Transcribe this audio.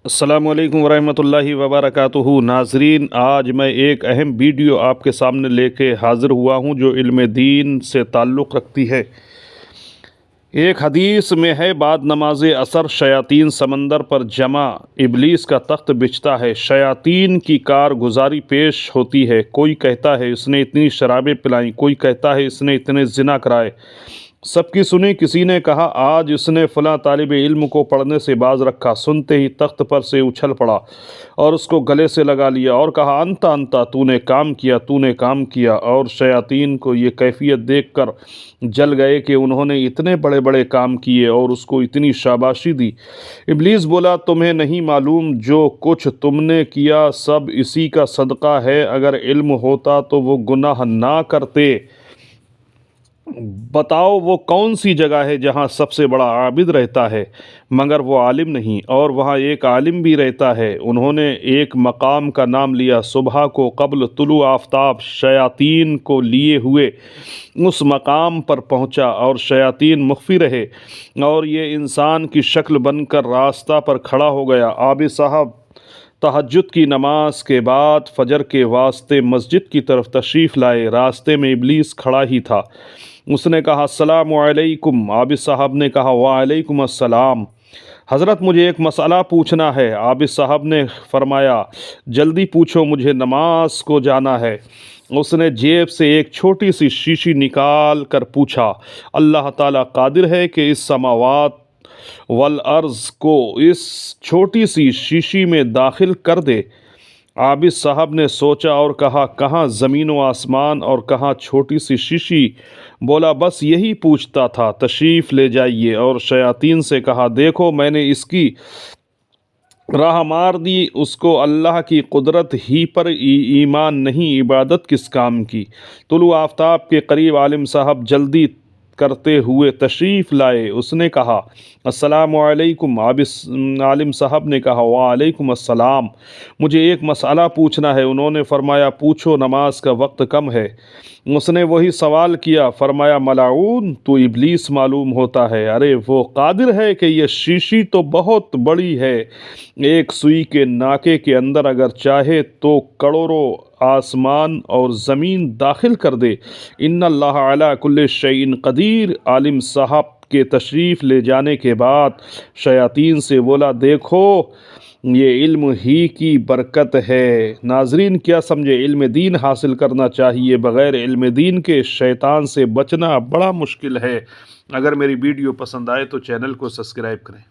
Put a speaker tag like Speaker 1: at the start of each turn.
Speaker 1: अस्सलाम वालेकुम वरहमतुल्लाहि वबरकातुहू। नाजरीन, आज मैं एक अहम वीडियो आपके सामने लेके हाज़िर हुआ हूँ जो इल्म दीन से ताल्लुक़ रखती है। एक हदीस में है, बाद नमाज असर शयातीन समंदर पर जमा इबलीस का तख्त बिछता है। शयातीन की कारगुजारी पेश होती है। कोई कहता है इसने इतनी शराबें पिलाई, कोई कहता है इसने इतने ज़िना कराए। सबकी सुनी। किसी ने कहा आज इसने फ़लाँ तालिब इल्म को पढ़ने से बाज रखा। सुनते ही तख्त पर से उछल पड़ा और उसको गले से लगा लिया और कहा अंता अंता, तूने काम किया, तूने काम किया। और शयातीन को ये कैफियत देखकर जल गए कि उन्होंने इतने बड़े बड़े काम किए और उसको इतनी शाबाशी दी। इब्लीस बोला, तुम्हें नहीं मालूम जो कुछ तुमने किया सब इसी का सदका है। अगर इल्म होता तो वो गुनाह ना करते। बताओ वो कौन सी जगह है जहाँ सबसे बड़ा आबिद रहता है मगर वो आलिम नहीं, और वहाँ एक आलिम भी रहता है। उन्होंने एक मकाम का नाम लिया। सुबह को कब्ल तुलू आफ्ताब शयातीन को लिए हुए उस मकाम पर पहुँचा और शयातीन मुख्फी रहे और ये इंसान की शक्ल बनकर रास्ता पर खड़ा हो गया। आबिद साहब तहज्जुद की नमाज के बाद फजर के वास्ते मस्जिद की तरफ तशरीफ़ लाए। रास्ते में इब्लीस खड़ा ही था। उसने कहा अस्सलामु अलैकुम। आबिद साहब ने कहा वालैकुम अस्सलाम। हज़रत, मुझे एक मसला पूछना है। आबिद साहब ने फरमाया जल्दी पूछो, मुझे नमाज को जाना है। उसने जेब से एक छोटी सी शीशी निकाल कर पूछा, अल्लाह ताला कादिर है कि इस समावात वल अर्ज़ को इस छोटी सी शीशी में दाखिल कर दे? आबिद साहब ने सोचा और कहा, कहाँ ज़मीन व आसमान और कहाँ छोटी सी शीशी? बोला, बस यही पूछता था, तशरीफ़ ले जाइए। और शयातीन से कहा, देखो मैंने इसकी राह मार दी, उसको अल्लाह की कुदरत ही पर ईमान नहीं, इबादत किस काम की। तुलु आफ्ताब के करीब आलिम साहब जल्दी करते हुए तशरीफ़ लाए। उसने कहा अस्सलामु अलैकुम। आलिम साहब ने कहा वालैकुम अस्सलाम। मुझे एक मसला पूछना है। उन्होंने फरमाया पूछो, नमाज का वक्त कम है। उसने वही सवाल किया। फरमाया मलाऊन, तो इब्लीस मालूम होता है। अरे वो कादिर है कि ये शीशी तो बहुत बड़ी है, एक सुई के नाके के अंदर अगर चाहे तो करोड़ों आसमान और ज़मीन दाखिल कर दे। इन्नल्लाह अला कुल्लि शैइन कदीर। आलिम साहब के तशरीफ़ ले जाने के बाद शयातीन से बोला, देखो ये इल्म ही की बरकत है। नाजरीन, क्या समझे, इल्म दीन हासिल करना चाहिए। बग़ैर इल्म दीन के शैतान से बचना बड़ा मुश्किल है। अगर मेरी वीडियो पसंद आए तो चैनल को सब्सक्राइब करें।